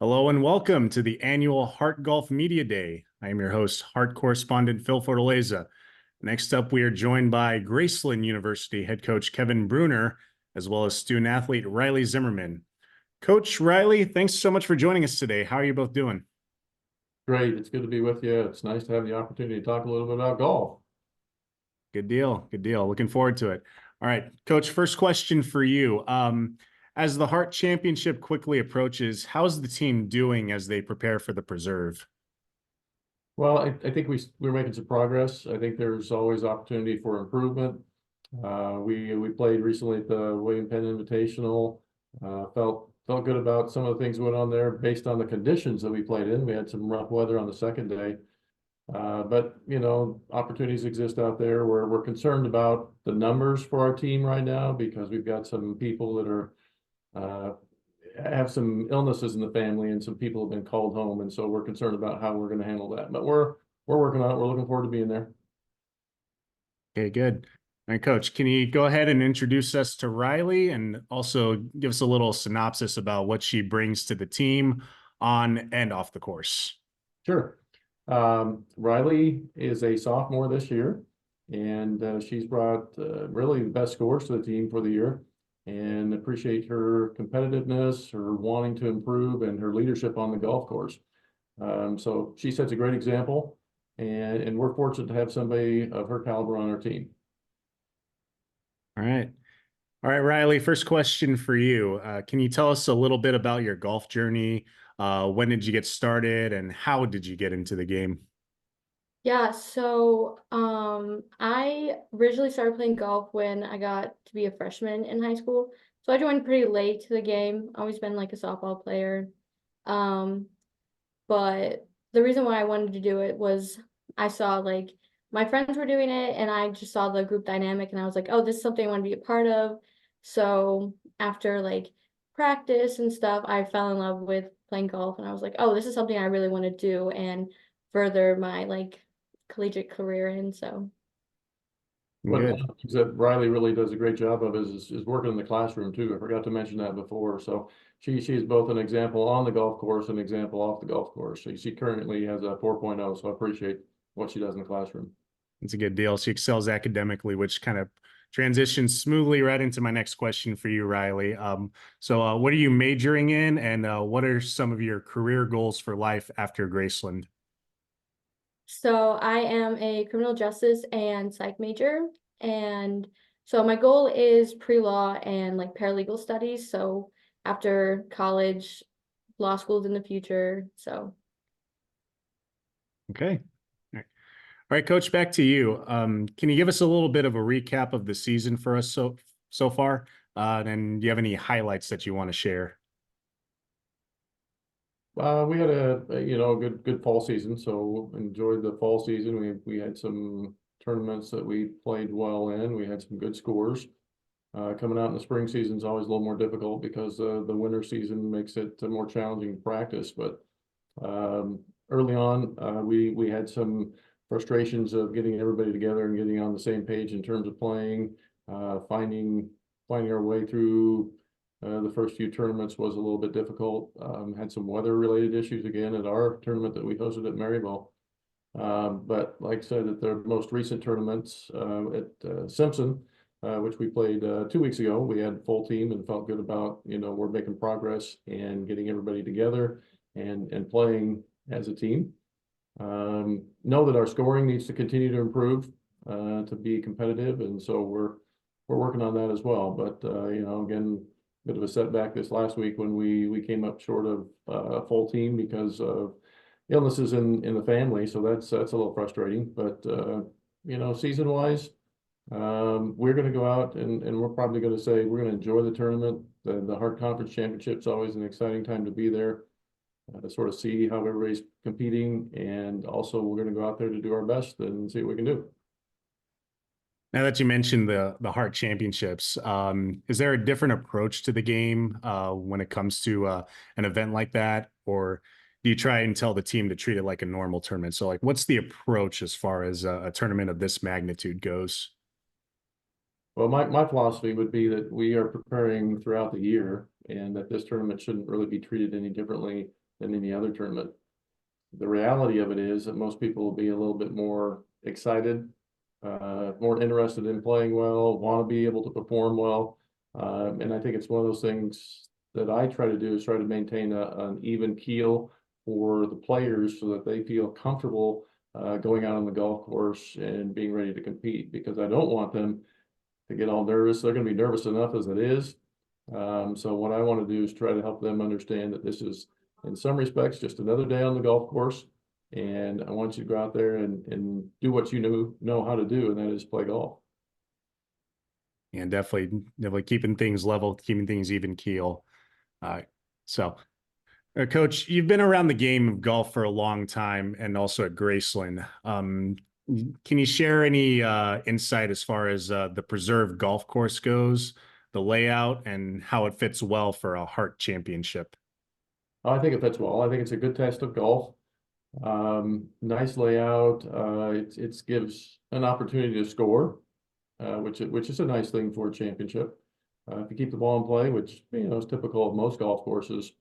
Hello and welcome to the annual Heart Golf Media Day. I am your host, Heart correspondent Phil Fortaleza. Next up, we are joined by Graceland University head coach Kevin Bruner, as well as student athlete Riley Zimmerman. Coach Riley, thanks so much for joining us today. How are you both doing? Great. It's good to be with you. It's nice to have the opportunity to talk a little bit about golf. Good deal. Good deal. Looking forward to it. All right, Coach, first question for you. As the Heart Championship quickly approaches, how's the team doing as they prepare for the Preserve? Well, I think we're making some progress. I think there's always opportunity for improvement. We played recently at the William Penn Invitational. Felt good about some of the things that went on there based on the conditions that we played in. We had some rough weather on the second day. But opportunities exist out there. We're concerned about the numbers for our team right now because we've got some people that are uh, have some illnesses in the family, and some people have been called home, and so we're concerned about how we're going to handle that. But we're working on it. We're looking forward to being there. Okay, good. All right, Coach, can you go ahead and introduce us to Riley and also give us a little synopsis about what she brings to the team on and off the course? Sure. Riley is a sophomore this year, and she's brought really the best scores to the team for the year. And appreciate her competitiveness, her wanting to improve, and her leadership on the golf course. So she sets a great example, and we're fortunate to have somebody of her caliber on our team. All right. All right, Riley, first question for you. Can you tell us a little bit about your golf journey? When did you get started and how did you get into the game? I originally started playing golf when I got to be a freshman in high school. So I joined pretty late to the game. Always been like a softball player. Um, but the reason why I wanted to do it was I saw like my friends were doing it and I just saw the group dynamic and I was like, oh, this is something I want to be a part of. So after like practice and stuff, I fell in love with playing golf and I was like, oh, this is something I really want to do and further my like collegiate career in. So But one Good. of the things that Riley really does a great job of is working in the classroom too. I forgot to mention that before. So she is both an example on the golf course and an example off the golf course. So she currently has a 4.0. So I appreciate what she does in the classroom. It's a good deal. She excels academically, which kind of transitions smoothly right into my next question for you, Riley. What are you majoring in, and what are some of your career goals for life after Graceland? so I am a criminal justice and psych major. And so my goal is pre-law and like paralegal studies. So after college, law schools in the future. So Okay. All right, Coach, back to you. Can you give us a little bit of a recap of the season for us so far? And do you have any highlights that you want to share? We had a good fall season, so enjoyed the fall season. We had some tournaments that we played well in. We had some good scores. Coming out in the spring season is always a little more difficult because the winter season makes it more challenging to practice. But early on, we had some frustrations of getting everybody together and getting on the same page in terms of playing, finding our way through. The first few tournaments was a little bit difficult. Had some weather-related issues again at our tournament that we hosted at Maryville. But like I said, at the most recent tournaments at Simpson, which we played 2 weeks ago, we had full team and felt good about, we're making progress and getting everybody together and playing as a team. Know that our scoring needs to continue to improve to be competitive, and so we're working on that as well. But again, bit of a setback this last week when we came up short of a full team because of illnesses in the family. So that's a little frustrating. But season wise, we're going to go out and we're probably going to say we're going to enjoy the tournament. The Hart Conference Championship is always an exciting time to be there. To sort of see how everybody's competing, and also we're going to go out there to do our best and see what we can do. Now that you mentioned the Hart Championships, is there a different approach to the game when it comes to an event like that, or do you try and tell the team to treat it like a normal tournament? So, like, what's the approach as far as a tournament of this magnitude goes? Well, my philosophy would be that we are preparing throughout the year, and that this tournament shouldn't really be treated any differently in any other tournament. The reality of it is that most people will be a little bit more excited, more interested in playing well, want to be able to perform well. And I think it's one of those things that I try to do is try to maintain an even keel for the players so that they feel comfortable going out on the golf course and being ready to compete, because I don't want them to get all nervous. They're going to be nervous enough as it is. So what I want to do is try to help them understand that this is, in some respects, just another day on the golf course. And I want you to go out there and do what you know how to do, and that is play golf. And definitely keeping things level, keeping things even keel. So Coach, you've been around the game of golf for a long time and also at Graceland. Can you share any insight as far as the preserved golf course goes, the layout, and how it fits well for a Hart Championship? I think it fits well. I think it's a good test of golf. Nice layout. It gives an opportunity to score, which is a nice thing for a championship. If you keep the ball in play, which is typical of most golf courses,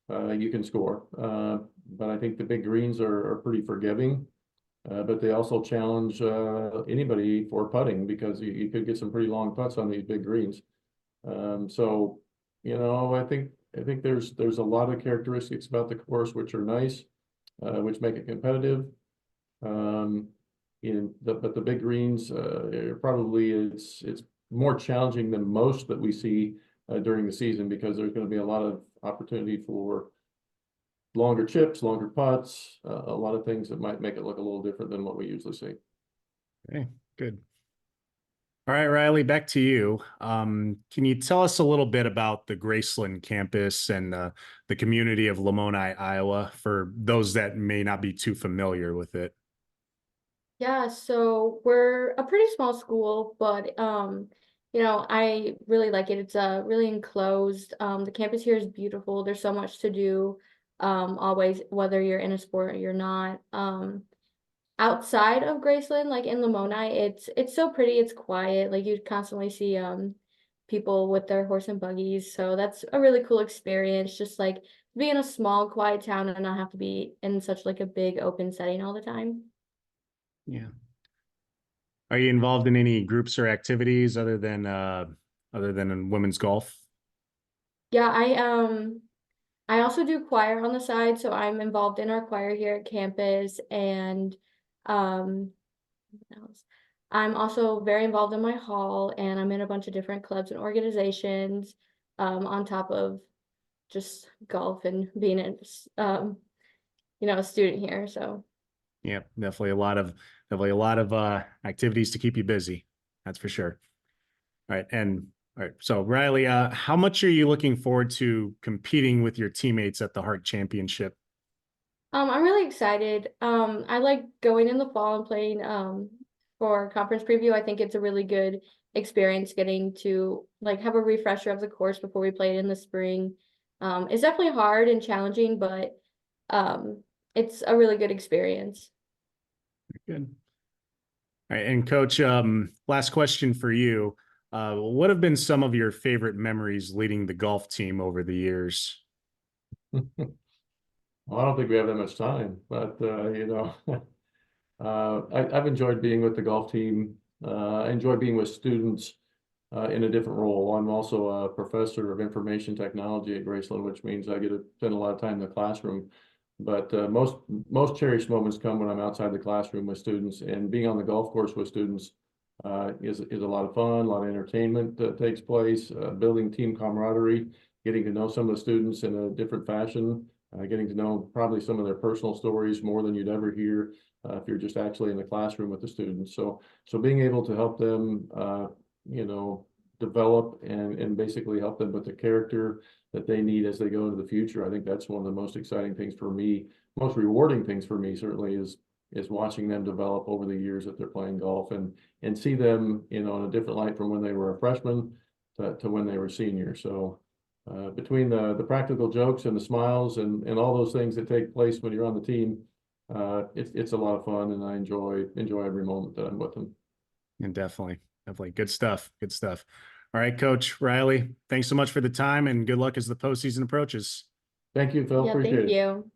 you can score. But I think the big greens are pretty forgiving. But they also challenge anybody for putting, because you could get some pretty long putts on these big greens. So I think there's a lot of characteristics about the course which are nice, which make it competitive. But the big greens probably it's more challenging than most that we see during the season, because there's going to be a lot of opportunity for longer chips, longer putts, a lot of things that might make it look a little different than what we usually see. Okay, good. All right, Riley, back to you. Can you tell us a little bit about the Graceland campus and the community of Lamoni, Iowa, for those that may not be too familiar with it? Yeah, so we're a pretty small school, but I really like it. It's really enclosed. The campus here is beautiful. There's so much to do, always, whether you're in a sport or you're not. Outside of Graceland, like in Lamoni, it's so pretty, it's quiet. Like you constantly see people with their horse and buggies. So that's a really cool experience, just like to be in a small, quiet town and not have to be in such like a big open setting all the time. Yeah. Are you involved in any groups or activities other than in women's golf? Yeah, I also do choir on the side, so I'm involved in our choir here at campus, and um what else? I'm also very involved in my hall, and I'm in a bunch of different clubs and organizations, on top of just golf and being a student here. So Yeah, definitely a lot of activities to keep you busy. That's for sure. All right. So Riley, how much are you looking forward to competing with your teammates at the Hart Championship? I'm really excited. I like going in the fall and playing for conference preview. I think it's a really good experience getting to like have a refresher of the course before we play it in the spring. It's definitely hard and challenging, but it's a really good experience. Good. All right, and Coach, last question for you. What have been some of your favorite memories leading the golf team over the years? Well, I don't think we have that much time, but I've enjoyed being with the golf team. I enjoy being with students in a different role. I'm also a professor of information technology at Graceland, which means I get to spend a lot of time in the classroom. But most cherished moments come when I'm outside the classroom with students, and being on the golf course with students is a lot of fun, a lot of entertainment that takes place, building team camaraderie, getting to know some of the students in a different fashion, getting to know probably some of their personal stories more than you'd ever hear if you're just actually in the classroom with the students. So being able to help them, develop and basically help them with the character that they need as they go into the future. I think that's one of the most exciting things for me, most rewarding things for me certainly is watching them develop over the years that they're playing golf and see them, in a different light from when they were a freshman to when they were seniors. So between the practical jokes and the smiles and all those things that take place when you're on the team, it's a lot of fun, and I enjoy every moment that I'm with them. And definitely good stuff. Good stuff. All right, Coach Riley, thanks so much for the time and good luck as the postseason approaches. Thank you, Phil. Yeah, Appreciate thank it. you.